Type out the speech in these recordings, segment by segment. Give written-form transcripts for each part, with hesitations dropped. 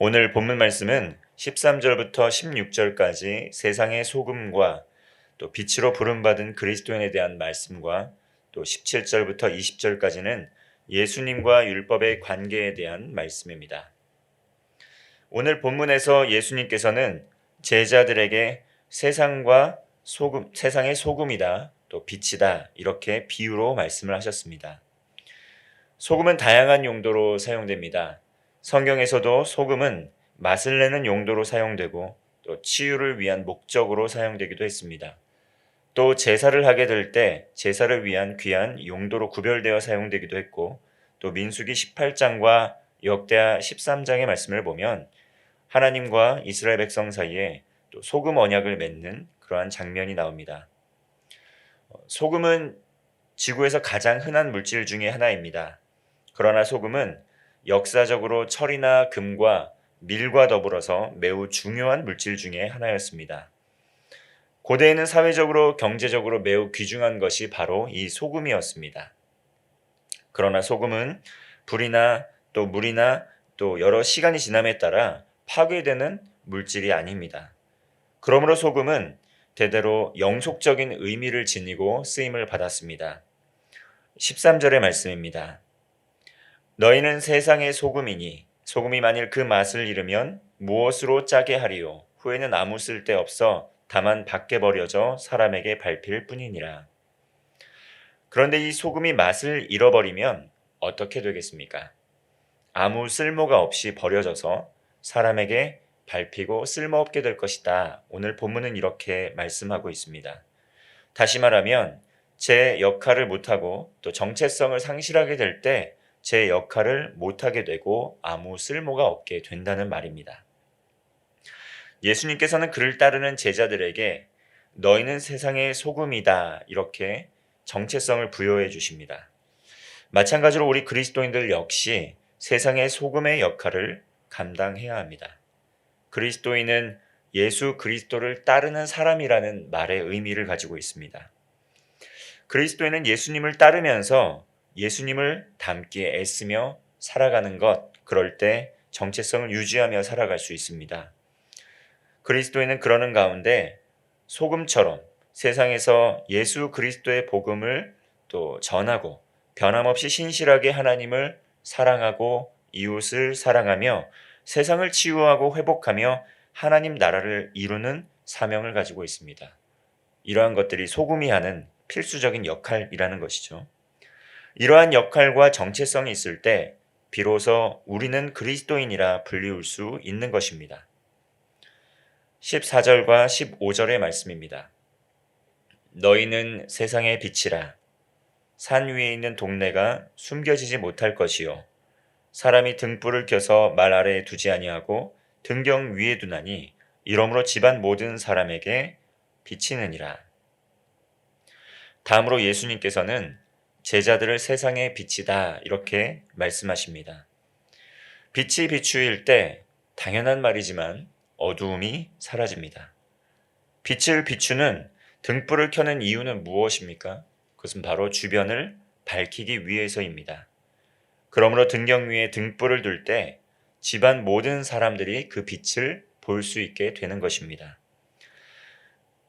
오늘 본문 말씀은 13절부터 16절까지 세상의 소금과 또 빛으로 부름받은 그리스도인에 대한 말씀과 또 17절부터 20절까지는 예수님과 율법의 관계에 대한 말씀입니다. 오늘 본문에서 예수님께서는 제자들에게 세상의 소금이다, 또 빛이다 이렇게 비유로 말씀을 하셨습니다. 소금은 다양한 용도로 사용됩니다. 성경에서도 소금은 맛을 내는 용도로 사용되고 또 치유를 위한 목적으로 사용되기도 했습니다. 또 제사를 하게 될 때 제사를 위한 귀한 용도로 구별되어 사용되기도 했고 또 민수기 18장과 역대하 13장의 말씀을 보면 하나님과 이스라엘 백성 사이에 또 소금 언약을 맺는 그러한 장면이 나옵니다. 소금은 지구에서 가장 흔한 물질 중에 하나입니다. 그러나 소금은 역사적으로 철이나 금과 밀과 더불어서 매우 중요한 물질 중에 하나였습니다. 고대에는 사회적으로 경제적으로 매우 귀중한 것이 바로 이 소금이었습니다. 그러나 소금은 불이나 또 물이나 또 여러 시간이 지남에 따라 파괴되는 물질이 아닙니다. 그러므로 소금은 대대로 영속적인 의미를 지니고 쓰임을 받았습니다. 13절의 말씀입니다. 너희는 세상의 소금이니 소금이 만일 그 맛을 잃으면 무엇으로 짜게 하리요? 후에는 아무 쓸데없어 다만 밖에 버려져 사람에게 밟힐 뿐이니라. 그런데 이 소금이 맛을 잃어버리면 어떻게 되겠습니까? 아무 쓸모가 없이 버려져서 사람에게 밟히고 쓸모없게 될 것이다. 오늘 본문은 이렇게 말씀하고 있습니다. 다시 말하면 제 역할을 못하고 또 정체성을 상실하게 될 때 제 역할을 못하게 되고 아무 쓸모가 없게 된다는 말입니다. 예수님께서는 그를 따르는 제자들에게 너희는 세상의 소금이다 이렇게 정체성을 부여해 주십니다. 마찬가지로 우리 그리스도인들 역시 세상의 소금의 역할을 감당해야 합니다. 그리스도인은 예수 그리스도를 따르는 사람이라는 말의 의미를 가지고 있습니다. 그리스도인은 예수님을 따르면서 예수님을 닮기에 애쓰며 살아가는 것, 그럴 때 정체성을 유지하며 살아갈 수 있습니다. 그리스도인은 그러는 가운데 소금처럼 세상에서 예수 그리스도의 복음을 또 전하고 변함없이 신실하게 하나님을 사랑하고 이웃을 사랑하며 세상을 치유하고 회복하며 하나님 나라를 이루는 사명을 가지고 있습니다. 이러한 것들이 소금이 하는 필수적인 역할이라는 것이죠. 이러한 역할과 정체성이 있을 때 비로소 우리는 그리스도인이라 불리울 수 있는 것입니다. 14절과 15절의 말씀입니다. 너희는 세상의 빛이라. 산 위에 있는 동네가 숨겨지지 못할 것이요 사람이 등불을 켜서 말 아래에 두지 아니하고 등경 위에 두나니 이러므로 집안 모든 사람에게 비치느니라. 다음으로 예수님께서는 제자들을 세상의 빛이다 이렇게 말씀하십니다. 빛이 비추일 때 당연한 말이지만 어두움이 사라집니다. 빛을 비추는 등불을 켜는 이유는 무엇입니까? 그것은 바로 주변을 밝히기 위해서입니다. 그러므로 등경 위에 등불을 둘 때 집안 모든 사람들이 그 빛을 볼 수 있게 되는 것입니다.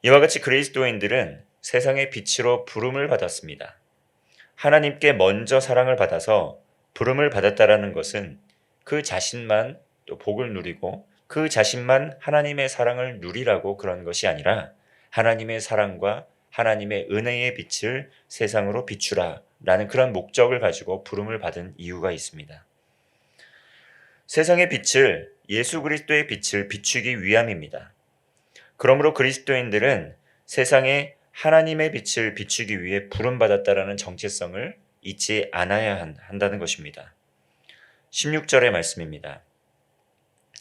이와 같이 그리스도인들은 세상의 빛으로 부름을 받았습니다. 하나님께 먼저 사랑을 받아서 부름을 받았다라는 것은 그 자신만 또 복을 누리고 그 자신만 하나님의 사랑을 누리라고 그런 것이 아니라 하나님의 사랑과 하나님의 은혜의 빛을 세상으로 비추라 라는 그런 목적을 가지고 부름을 받은 이유가 있습니다. 세상의 빛을 예수 그리스도의 빛을 비추기 위함입니다. 그러므로 그리스도인들은 세상에 하나님의 빛을 비추기 위해 부름받았다라는 정체성을 잊지 않아야 한다는 것입니다. 16절의 말씀입니다.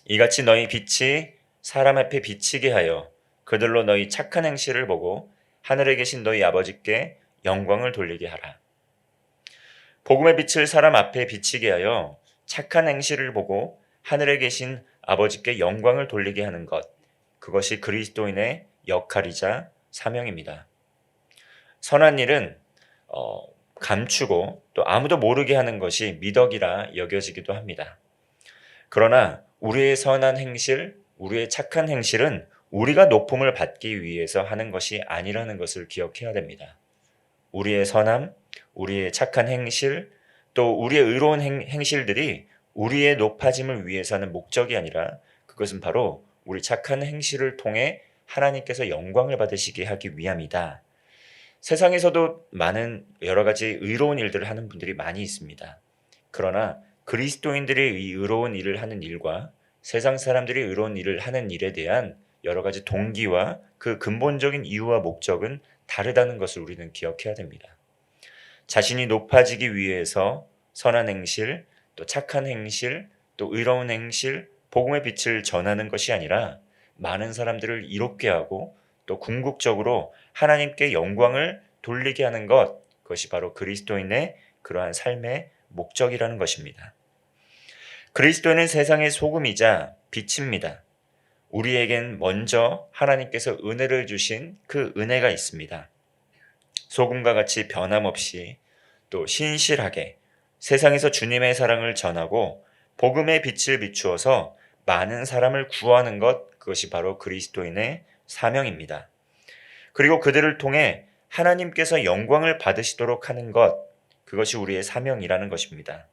이같이 너희 빛이 사람 앞에 비치게 하여 그들로 너희 착한 행실을 보고 하늘에 계신 너희 아버지께 영광을 돌리게 하라. 복음의 빛을 사람 앞에 비치게 하여 착한 행실을 보고 하늘에 계신 아버지께 영광을 돌리게 하는 것, 그것이 그리스도인의 역할이자 사명입니다. 선한 일은 감추고 또 아무도 모르게 하는 것이 미덕이라 여겨지기도 합니다. 그러나 우리의 선한 행실, 우리의 착한 행실은 우리가 높음을 받기 위해서 하는 것이 아니라는 것을 기억해야 됩니다. 우리의 선함, 우리의 착한 행실, 또 우리의 의로운 행실들이 우리의 높아짐을 위해서 하는 목적이 아니라 그것은 바로 우리 착한 행실을 통해 하나님께서 영광을 받으시게 하기 위함이다. 세상에서도 많은 여러 가지 의로운 일들을 하는 분들이 많이 있습니다. 그러나 그리스도인들이 이 의로운 일을 하는 일과 세상 사람들이 의로운 일을 하는 일에 대한 여러 가지 동기와 그 근본적인 이유와 목적은 다르다는 것을 우리는 기억해야 됩니다. 자신이 높아지기 위해서 선한 행실, 또 착한 행실, 또 의로운 행실, 복음의 빛을 전하는 것이 아니라 많은 사람들을 이롭게 하고 또 궁극적으로 하나님께 영광을 돌리게 하는 것, 그것이 바로 그리스도인의 그러한 삶의 목적이라는 것입니다. 그리스도는 세상의 소금이자 빛입니다. 우리에겐 먼저 하나님께서 은혜를 주신 그 은혜가 있습니다. 소금과 같이 변함없이 또 신실하게 세상에서 주님의 사랑을 전하고 복음의 빛을 비추어서 많은 사람을 구하는 것, 그것이 바로 그리스도인의 사명입니다. 그리고 그들을 통해 하나님께서 영광을 받으시도록 하는 것, 그것이 우리의 사명이라는 것입니다.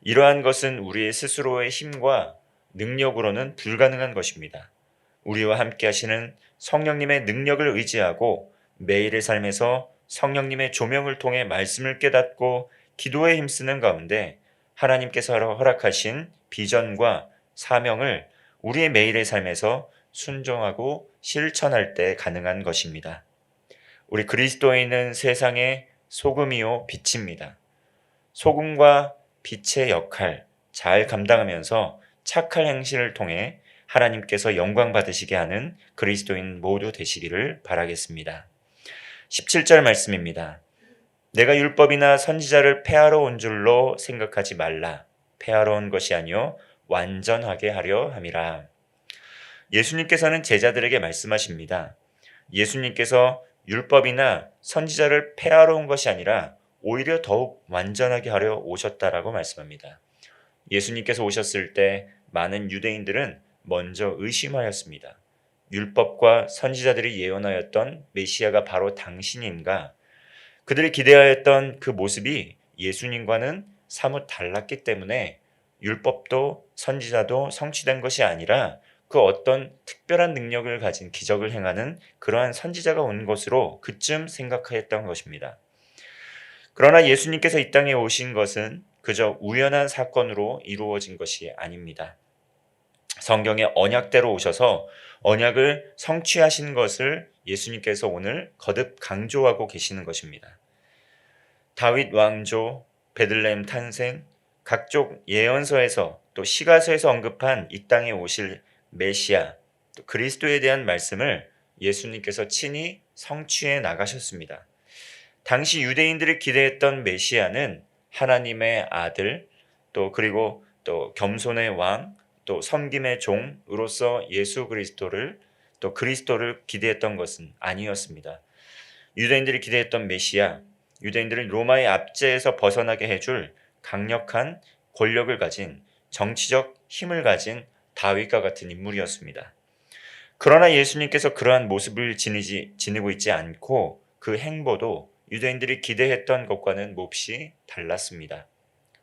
이러한 것은 우리의 스스로의 힘과 능력으로는 불가능한 것입니다. 우리와 함께 하시는 성령님의 능력을 의지하고 매일의 삶에서 성령님의 조명을 통해 말씀을 깨닫고 기도에 힘쓰는 가운데 하나님께서 허락하신 비전과 사명을 우리의 매일의 삶에서 순종하고 실천할 때 가능한 것입니다. 우리 그리스도인은 세상의 소금이요 빛입니다. 소금과 빛의 역할 잘 감당하면서 착할 행실을 통해 하나님께서 영광 받으시게 하는 그리스도인 모두 되시기를 바라겠습니다. 17절 말씀입니다. 내가 율법이나 선지자를 폐하러 온 줄로 생각하지 말라. 폐하러 온 것이 아니요 완전하게 하려 함이라. 예수님께서는 제자들에게 말씀하십니다. 예수님께서 율법이나 선지자를 폐하러 온 것이 아니라 오히려 더욱 완전하게 하려 오셨다라고 말씀합니다. 예수님께서 오셨을 때 많은 유대인들은 먼저 의심하였습니다. 율법과 선지자들이 예언하였던 메시아가 바로 당신인가? 그들이 기대하였던 그 모습이 예수님과는 사뭇 달랐기 때문에 율법도 선지자도 성취된 것이 아니라 그 어떤 특별한 능력을 가진 기적을 행하는 그러한 선지자가 온 것으로 그쯤 생각하였던 것입니다. 그러나 예수님께서 이 땅에 오신 것은 그저 우연한 사건으로 이루어진 것이 아닙니다. 성경의 언약대로 오셔서 언약을 성취하신 것을 예수님께서 오늘 거듭 강조하고 계시는 것입니다. 다윗 왕조, 베들레헴 탄생, 각종 예언서에서 또 시가서에서 언급한 이 땅에 오실 메시아, 또 그리스도에 대한 말씀을 예수님께서 친히 성취해 나가셨습니다. 당시 유대인들이 기대했던 메시아는 하나님의 아들, 그리고 겸손의 왕, 또 섬김의 종으로서 예수 그리스도를 또 그리스도를 기대했던 것은 아니었습니다. 유대인들이 기대했던 메시아, 유대인들은 로마의 압제에서 벗어나게 해줄 강력한 권력을 가진 정치적 힘을 가진 다윗과 같은 인물이었습니다. 그러나 예수님께서 그러한 모습을 지니고 있지 않고 그 행보도 유대인들이 기대했던 것과는 몹시 달랐습니다.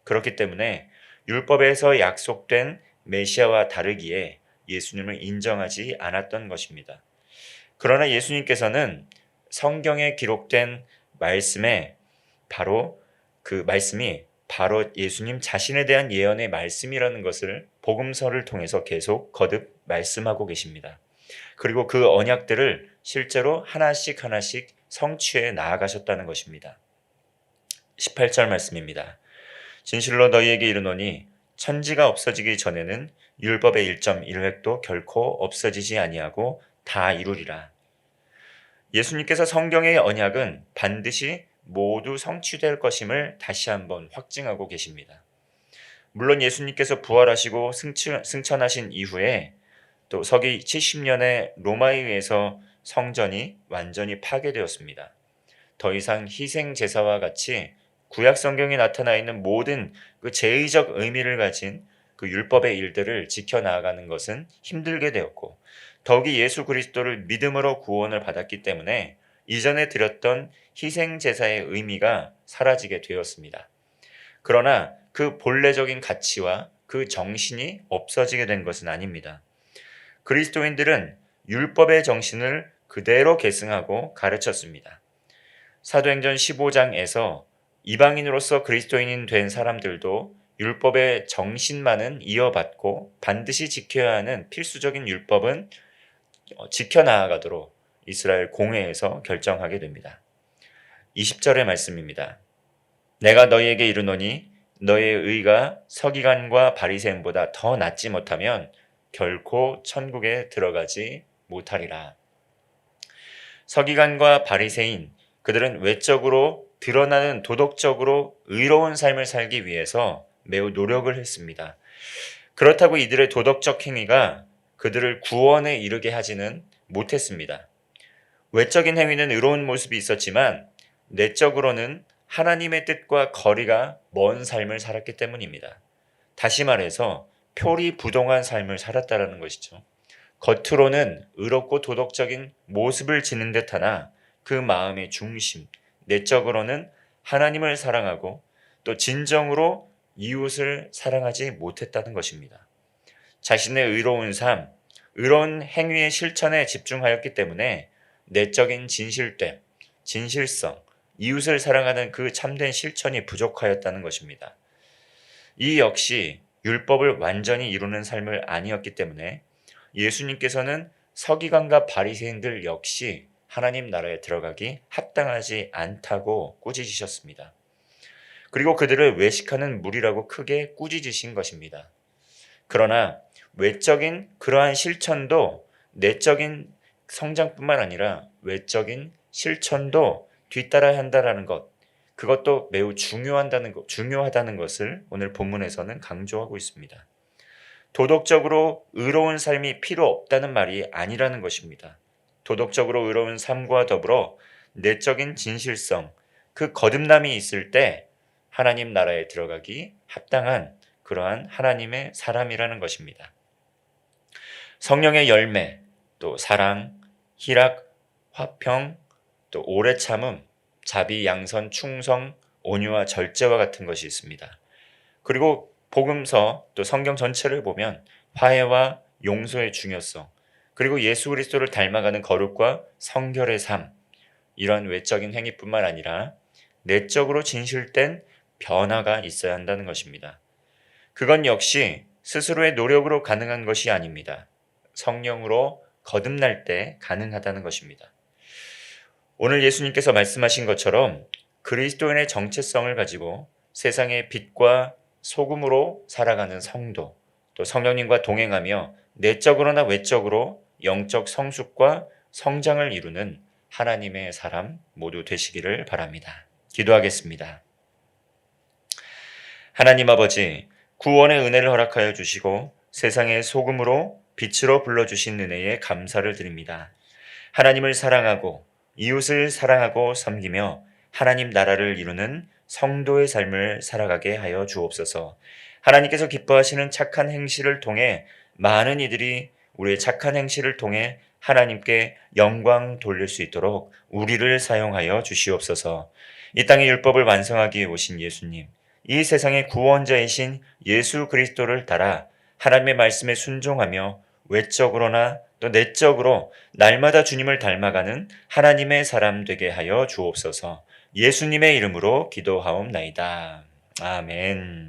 그렇기 때문에 율법에서 약속된 메시아와 다르기에 예수님을 인정하지 않았던 것입니다. 그러나 예수님께서는 성경에 기록된 말씀에 바로 그 말씀이 바로 예수님 자신에 대한 예언의 말씀이라는 것을 복음서를 통해서 계속 거듭 말씀하고 계십니다. 그리고 그 언약들을 실제로 하나씩 하나씩 성취해 나아가셨다는 것입니다. 18절 말씀입니다. 진실로 너희에게 이르노니 천지가 없어지기 전에는 율법의 1.1획도 결코 없어지지 아니하고 다 이루리라. 예수님께서 성경의 언약은 반드시 모두 성취될 것임을 다시 한번 확증하고 계십니다. 물론 예수님께서 부활하시고 승천하신 이후에 또 서기 70년에 로마에 의해서 성전이 완전히 파괴되었습니다. 더 이상 희생 제사와 같이 구약 성경에 나타나 있는 모든 그 제의적 의미를 가진 그 율법의 일들을 지켜나가는 것은 힘들게 되었고 더욱이 예수 그리스도를 믿음으로 구원을 받았기 때문에 이전에 드렸던 희생 제사의 의미가 사라지게 되었습니다. 그러나 그 본래적인 가치와 그 정신이 없어지게 된 것은 아닙니다. 그리스도인들은 율법의 정신을 그대로 계승하고 가르쳤습니다. 사도행전 15장에서 이방인으로서 그리스도인이 된 사람들도 율법의 정신만은 이어받고 반드시 지켜야 하는 필수적인 율법은 지켜나가도록 이스라엘 공회에서 결정하게 됩니다. 20절의 말씀입니다. 내가 너희에게 이르노니 너희의 의가 서기관과 바리새인보다 더 낫지 못하면 결코 천국에 들어가지 못하리라. 서기관과 바리새인, 그들은 외적으로 드러나는 도덕적으로 의로운 삶을 살기 위해서 매우 노력을 했습니다. 그렇다고 이들의 도덕적 행위가 그들을 구원에 이르게 하지는 못했습니다. 외적인 행위는 의로운 모습이 있었지만 내적으로는 하나님의 뜻과 거리가 먼 삶을 살았기 때문입니다. 다시 말해서 표리부동한 삶을 살았다는 것이죠. 겉으로는 의롭고 도덕적인 모습을 지닌 듯하나 그 마음의 중심, 내적으로는 하나님을 사랑하고 또 진정으로 이웃을 사랑하지 못했다는 것입니다. 자신의 의로운 삶, 의로운 행위의 실천에 집중하였기 때문에 내적인 진실됨, 진실성, 이웃을 사랑하는 그 참된 실천이 부족하였다는 것입니다. 이 역시 율법을 완전히 이루는 삶을 아니었기 때문에 예수님께서는 서기관과 바리새인들 역시 하나님 나라에 들어가기 합당하지 않다고 꾸짖으셨습니다. 그리고 그들을 외식하는 무리라고 크게 꾸짖으신 것입니다. 그러나 외적인 그러한 실천도 내적인 성장뿐만 아니라 외적인 실천도 뒤따라야 한다는 것, 그것도 매우 중요하다는 것을 오늘 본문에서는 강조하고 있습니다. 도덕적으로 의로운 삶이 필요 없다는 말이 아니라는 것입니다. 도덕적으로 의로운 삶과 더불어 내적인 진실성, 그 거듭남이 있을 때 하나님 나라에 들어가기 합당한 그러한 하나님의 사람이라는 것입니다. 성령의 열매, 또 사랑, 희락, 화평, 또 오래 참음, 자비, 양선, 충성, 온유와 절제와 같은 것이 있습니다. 그리고 복음서 또 성경 전체를 보면 화해와 용서의 중요성, 그리고 예수 그리스도를 닮아가는 거룩과 성결의 삶, 이런 외적인 행위뿐만 아니라 내적으로 진실된 변화가 있어야 한다는 것입니다. 그건 역시 스스로의 노력으로 가능한 것이 아닙니다. 성령으로 거듭날 때 가능하다는 것입니다. 오늘 예수님께서 말씀하신 것처럼 그리스도인의 정체성을 가지고 세상의 빛과 소금으로 살아가는 성도, 또 성령님과 동행하며 내적으로나 외적으로 영적 성숙과 성장을 이루는 하나님의 사람 모두 되시기를 바랍니다. 기도하겠습니다. 하나님 아버지, 구원의 은혜를 허락하여 주시고 세상의 소금으로 빛으로 불러주신 은혜에 감사를 드립니다. 하나님을 사랑하고 이웃을 사랑하고 섬기며 하나님 나라를 이루는 성도의 삶을 살아가게 하여 주옵소서. 하나님께서 기뻐하시는 착한 행실을 통해 많은 이들이 우리의 착한 행실을 통해 하나님께 영광 돌릴 수 있도록 우리를 사용하여 주시옵소서. 이 땅의 율법을 완성하기 위해 오신 예수님, 이 세상의 구원자이신 예수 그리스도를 따라 하나님의 말씀에 순종하며 외적으로나 또 내적으로 날마다 주님을 닮아가는 하나님의 사람 되게 하여 주옵소서. 예수님의 이름으로 기도하옵나이다. 아멘.